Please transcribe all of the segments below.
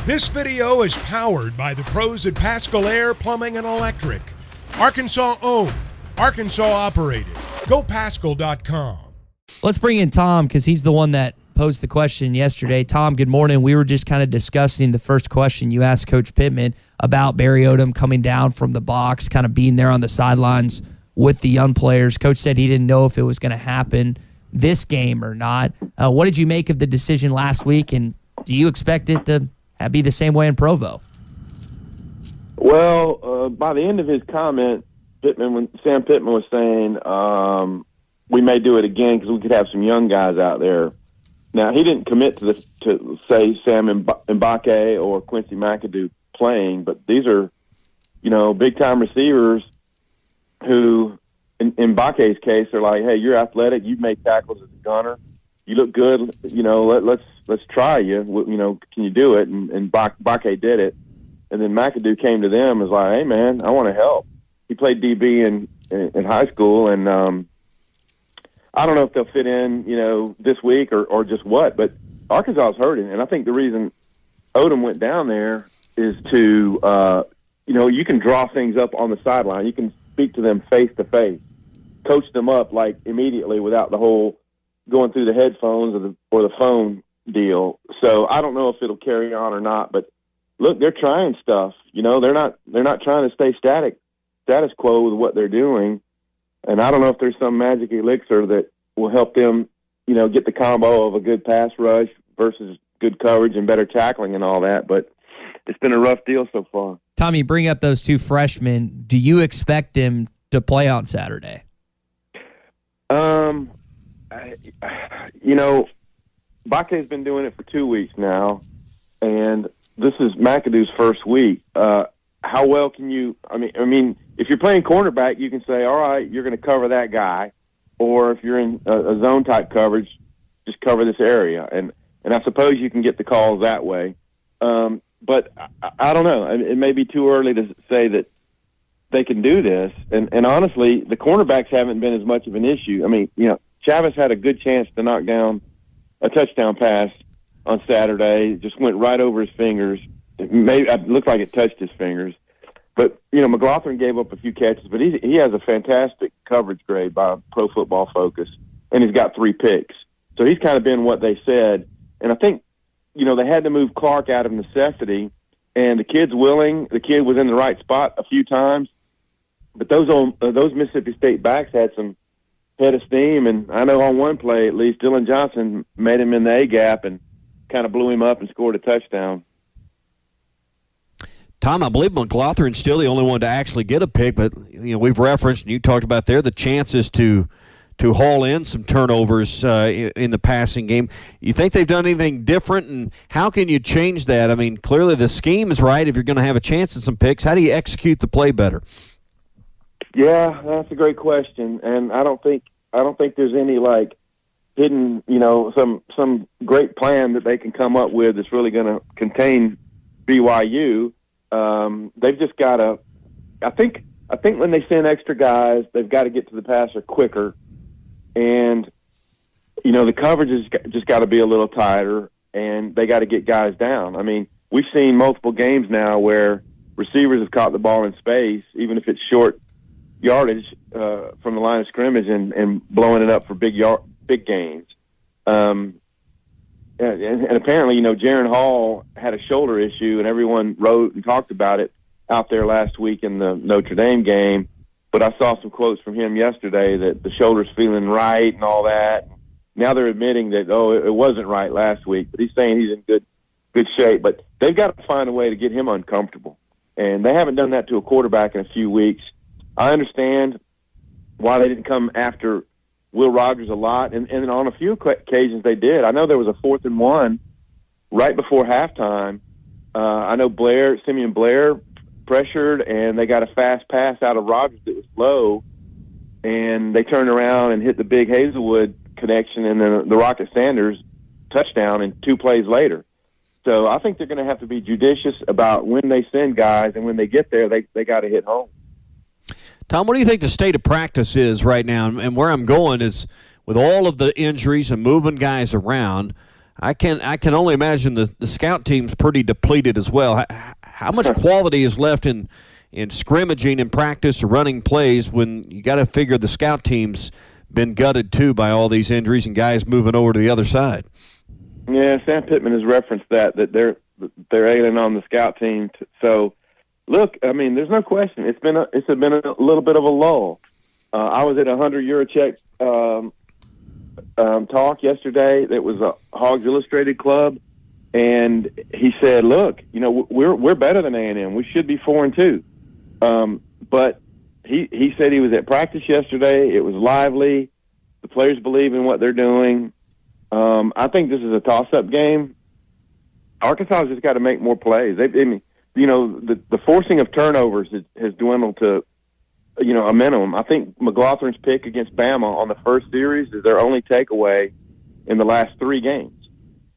This video is powered by the pros at Pascal Air Plumbing and Electric. Arkansas owned, Arkansas operated. GoPascal.com. Let's bring in Tom because he's the one that posed the question yesterday. Tom, good morning. We were just kind of discussing the first question you asked Coach Pittman about Barry Odom coming down from the box, kind of being there on the sidelines with the young players. Coach said he didn't know if it was going to happen this game or not. What did you make of the decision last week, and do you expect it to be the same way in Provo? Well, by the end of his comment, when Sam Pittman was saying we may do it again because we could have some young guys out there. Now, he didn't commit to say Sam Mbake or Quincy McAdoo playing, but these are, big-time receivers who, in Mbake's case, they're like, hey, you're athletic, you've made tackles as a gunner, you look good, let's try you, can you do it? And Mbake did it. And then McAdoo came to them and was like, hey, man, I want to help. He played DB in high school, and I don't know if they'll fit in, this week or just what, but Arkansas is hurting. And I think the reason Odom went down there is to, you can draw things up on the sideline. You can speak to them face-to-face, coach them up, like, immediately without the whole going through the headphones or the phone deal. So I don't know if it'll carry on or not, but look, they're trying stuff. They're not trying to stay status quo with what they're doing. And I don't know if there's some magic elixir that will help them, get the combo of a good pass rush versus good coverage and better tackling and all that. But it's been a rough deal so far. Tommy, bring up those two freshmen. Do you expect them to play on Saturday? Bake's been doing it for 2 weeks now, and this is McAdoo's first week. How well can you – I mean, if you're playing cornerback, you can say, all right, you're going to cover that guy. Or if you're in a zone-type coverage, just cover this area. And I suppose you can get the calls that way. But I don't know. It may be too early to say that they can do this. And honestly, the cornerbacks haven't been as much of an issue. I mean, Chavez had a good chance to knock down a touchdown pass on Saturday. It just went right over his fingers. It looked like it touched his fingers. But, McLaughlin gave up a few catches, but he has a fantastic coverage grade by Pro Football Focus, and he's got 3 picks. So he's kind of been what they said. And I think, they had to move Clark out of necessity, and the kid's willing. The kid was in the right spot a few times. But those Mississippi State backs had some head of steam, and I know on one play at least, Dylan Johnson made him in the A-gap and kind of blew him up and scored a touchdown. Tom, I believe McLaughlin's still the only one to actually get a pick, but we've referenced and you talked about there the chances to haul in some turnovers in the passing game. You think they've done anything different, and how can you change that? I mean, clearly the scheme is right. If you're going to have a chance at some picks, how do you execute the play better? Yeah, that's a great question, and I don't think there's any hidden some great plan that they can come up with that's really going to contain BYU. They've just got to. I think when they send extra guys, they've got to get to the passer quicker, and the coverage has just got to be a little tighter, and they got to get guys down. I mean, we've seen multiple games now where receivers have caught the ball in space, even if it's short yardage from the line of scrimmage, and blowing it up for big gains. And apparently, Jaron Hall had a shoulder issue, and everyone wrote and talked about it out there last week in the Notre Dame game. But I saw some quotes from him yesterday that the shoulder's feeling right and all that. Now they're admitting that, it wasn't right last week, but he's saying he's in good shape. But they've got to find a way to get him uncomfortable, and they haven't done that to a quarterback in a few weeks. I understand why they didn't come after Will Rogers a lot, and on a few occasions they did. I know there was a 4th and 1 right before halftime. I know Simeon Blair pressured, and they got a fast pass out of Rogers that was low, and they turned around and hit the big Hazelwood connection and then the Rocket Sanders touchdown and 2 plays later. So I think they're going to have to be judicious about when they send guys, and when they get there, they got to hit home. Tom, what do you think the state of practice is right now? And where I'm going is with all of the injuries and moving guys around, I can only imagine the scout team's pretty depleted as well. How much quality is left in scrimmaging and practice or running plays when you got to figure the scout team's been gutted too by all these injuries and guys moving over to the other side? Yeah, Sam Pittman has referenced that they're ailing on the scout team. So, look, I mean, there's no question. It's been a little bit of a lull. I was at a 100 check talk yesterday that was a Hogs Illustrated club, and he said, "Look, we're better than A&M. We should be 4-2." But he said he was at practice yesterday. It was lively. The players believe in what they're doing. I think this is a toss-up game. Arkansas has just got to make more plays. The forcing of turnovers has dwindled to, a minimum. I think McLaughlin's pick against Bama on the first series is their only takeaway in the last 3 games.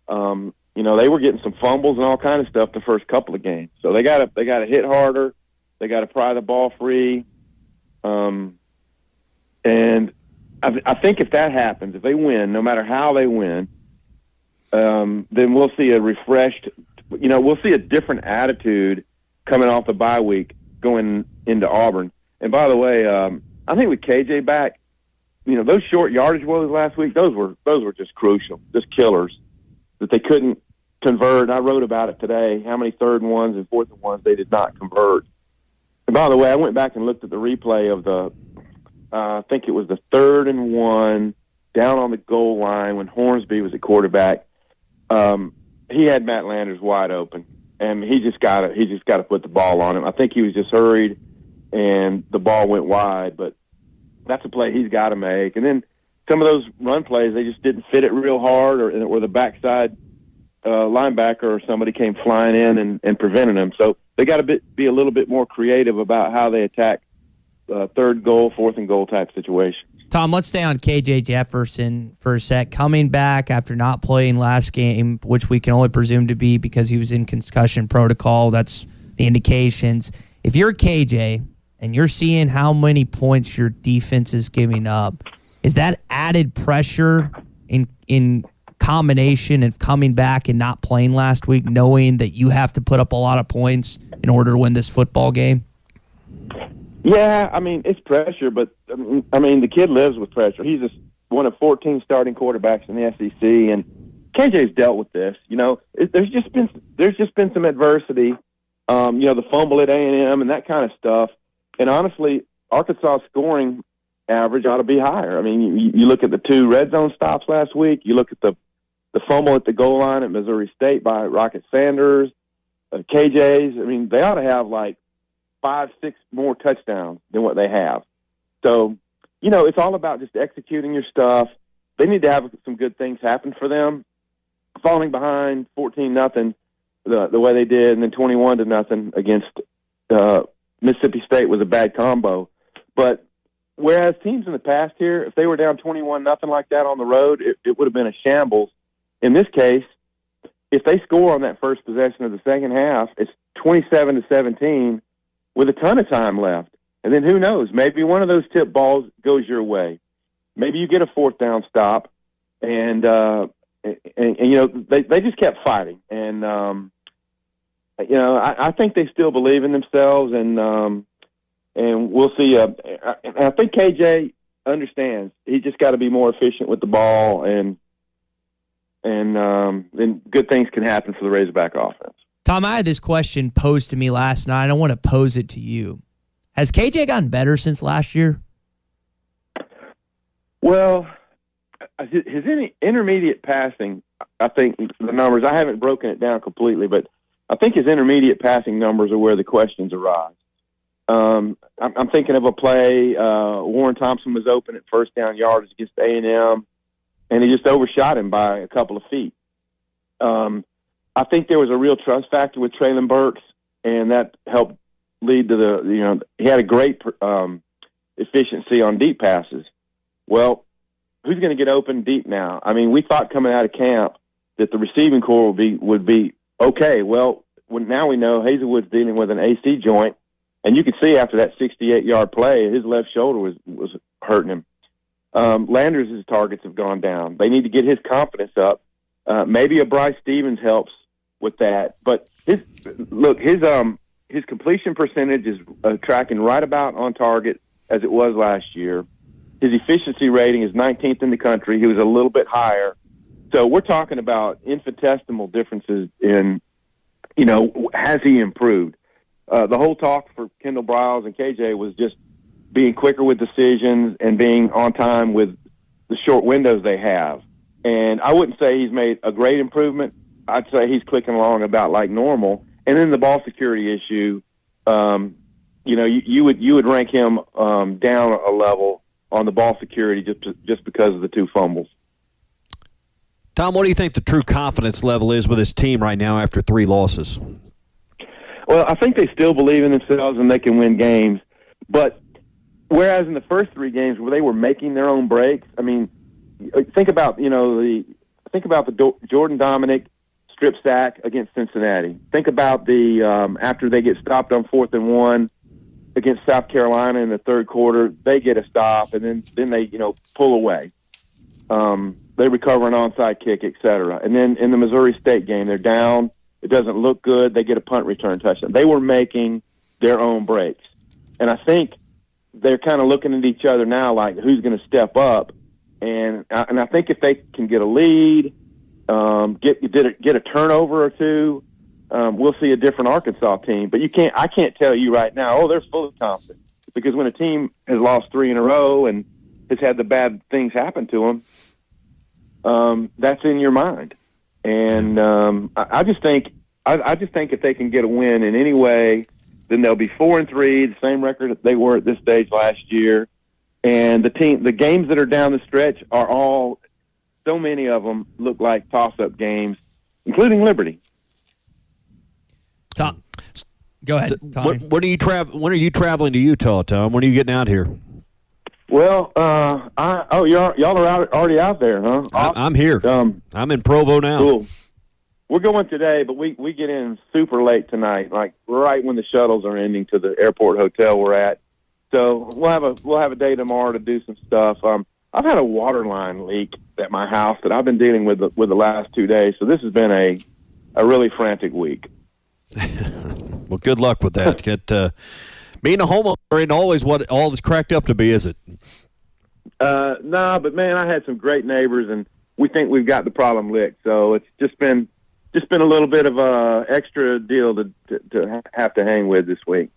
They were getting some fumbles and all kind of stuff the first couple of games. So they got to hit harder. They got to pry the ball free. And I think if that happens, if they win, no matter how they win, then we'll see a refreshed, we'll see a different attitude coming off the bye week going into Auburn. And by the way, I think with KJ back, those short yardage woes last week, those were just crucial, just killers that they couldn't convert. I wrote about it today, how many 3rd and 1s and 4th and 1s they did not convert. And by the way, I went back and looked at the replay of I think it was the 3rd and 1 down on the goal line when Hornsby was at quarterback. He had Matt Landers wide open, and he just got to put the ball on him. I think he was just hurried, and the ball went wide. But that's a play he's got to make. And then some of those run plays, they just didn't fit it real hard, or the backside linebacker or somebody came flying in and prevented them. So they got to be a little bit more creative about how they attack 3rd goal, 4th and goal type situations. Tom, let's stay on KJ Jefferson for a sec. Coming back after not playing last game, which we can only presume to be because he was in concussion protocol. That's the indications. If you're KJ and you're seeing how many points your defense is giving up, is that added pressure in combination of coming back and not playing last week, knowing that you have to put up a lot of points in order to win this football game? Yeah, I mean, it's pressure, but I mean, the kid lives with pressure. He's one of 14 starting quarterbacks in the SEC, and KJ's dealt with this. There's just been some adversity. The fumble at A&M and that kind of stuff. And honestly, Arkansas' scoring average ought to be higher. I mean, you look at the 2 red zone stops last week. You look at the fumble at the goal line at Missouri State by Rocket Sanders, KJ's. I mean, they ought to have like 5-6 more touchdowns than what they have. So, it's all about just executing your stuff. They need to have some good things happen for them. Falling behind 14-0 the way they did, and then 21-0 against Mississippi State was a bad combo. But whereas teams in the past here, if they were down 21-0 like that on the road, it would have been a shambles. In this case, if they score on that first possession of the second half, it's 27-17 with a ton of time left. And then who knows, maybe one of those tip balls goes your way. Maybe you get a 4th down stop, and they just kept fighting. And, I think they still believe in themselves, and we'll see. I think KJ understands. He just got to be more efficient with the ball, and then good things can happen for the Razorback offense. Tom, I had this question posed to me last night. I want to pose it to you. Has KJ gotten better since last year? Well, his intermediate passing, I think the numbers, I haven't broken it down completely, but I think his intermediate passing numbers are where the questions arise. I'm thinking of a play, Warren Thompson was open at 1st down yardage against A&M, and he just overshot him by a couple of feet. I think there was a real trust factor with Traylon Burks, and that helped lead to he had a great efficiency on deep passes. Well, who's going to get open deep now? I mean, we thought coming out of camp that the receiving core would be okay. Well, now we know Hazelwood's dealing with an AC joint, and you could see after that 68-yard play, his left shoulder was hurting him. Landers' targets have gone down. They need to get his confidence up. Maybe a Bryce Stevens helps with that. But his completion percentage is tracking right about on target as it was last year. His efficiency rating is 19th in the country. He was a little bit higher. So we're talking about infinitesimal differences in, has he improved? The whole talk for Kendall Briles and KJ was just being quicker with decisions and being on time with the short windows they have. And I wouldn't say he's made a great improvement. I'd say he's clicking along about like normal. And then the ball security issue, you would rank him down a level on the ball security just because of the 2 fumbles. Tom, what do you think the true confidence level is with his team right now after 3 losses? Well, I think they still believe in themselves and they can win games. But whereas in the first 3 games where they were making their own breaks, I mean, think about the Jordan Dominic strip sack against Cincinnati. Think about the after they get stopped on 4th and 1 against South Carolina in the third quarter, they get a stop and then they pull away. They recover an onside kick, etc. And then in the Missouri State game, they're down. It doesn't look good. They get a punt return touchdown. They were making their own breaks, and I think they're kind of looking at each other now, like who's going to step up. And I think if they can get a lead, get a turnover or 2, we'll see a different Arkansas team. But I can't tell you right now, they're fully confident, because when a team has lost 3 in a row and has had the bad things happen to them, that's in your mind. And I just think if they can get a win in any way, then they'll be 4-3, the same record that they were at this stage last year. And the games that are down the stretch are all, so many of them look like toss-up games, including Liberty. Tom, go ahead, Tommy. When are you traveling to Utah, Tom? When are you getting out here? Well, y'all are already out there, huh? I'm here. I'm in Provo now. Cool. We're going today, but we get in super late tonight, like right when the shuttles are ending to the airport hotel we're at. So we'll have a day tomorrow to do some stuff. I've had a water line leak at my house that I've been dealing with the last 2 days. So this has been a really frantic week. Well, good luck with that. Being a homeowner ain't always what all is cracked up to be, is it? Nah, but man, I had some great neighbors, and we think we've got the problem licked. So it's just been a little bit of a extra deal to have to hang with this week.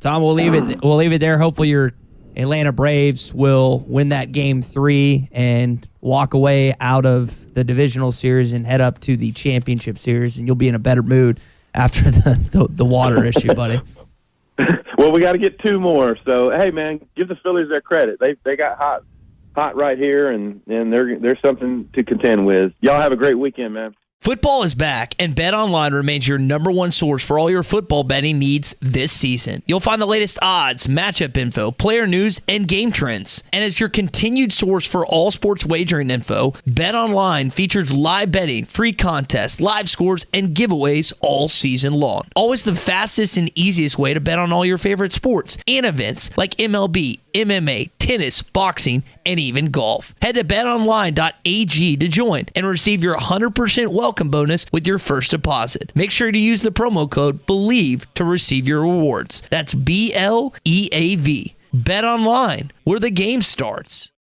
Tom, we'll leave it there. Hopefully your Atlanta Braves will win that Game 3 and walk away out of the divisional series and head up to the championship series, and you'll be in a better mood after the water issue, buddy. Well, we got to get 2 more. So, hey, man, give the Phillies their credit. They got hot right here, and they're something to contend with. Y'all have a great weekend, man. Football is back, and BetOnline remains your #1 source for all your football betting needs this season. You'll find the latest odds, matchup info, player news, and game trends. And as your continued source for all sports wagering info, BetOnline features live betting, free contests, live scores, and giveaways all season long. Always the fastest and easiest way to bet on all your favorite sports and events like MLB, MMA, tennis, boxing, and even golf. Head to betonline.ag to join and receive your 100% welcome bonus with your first deposit. Make sure to use the promo code BELIEVE to receive your rewards. That's BLEAV. Bet online, where the game starts.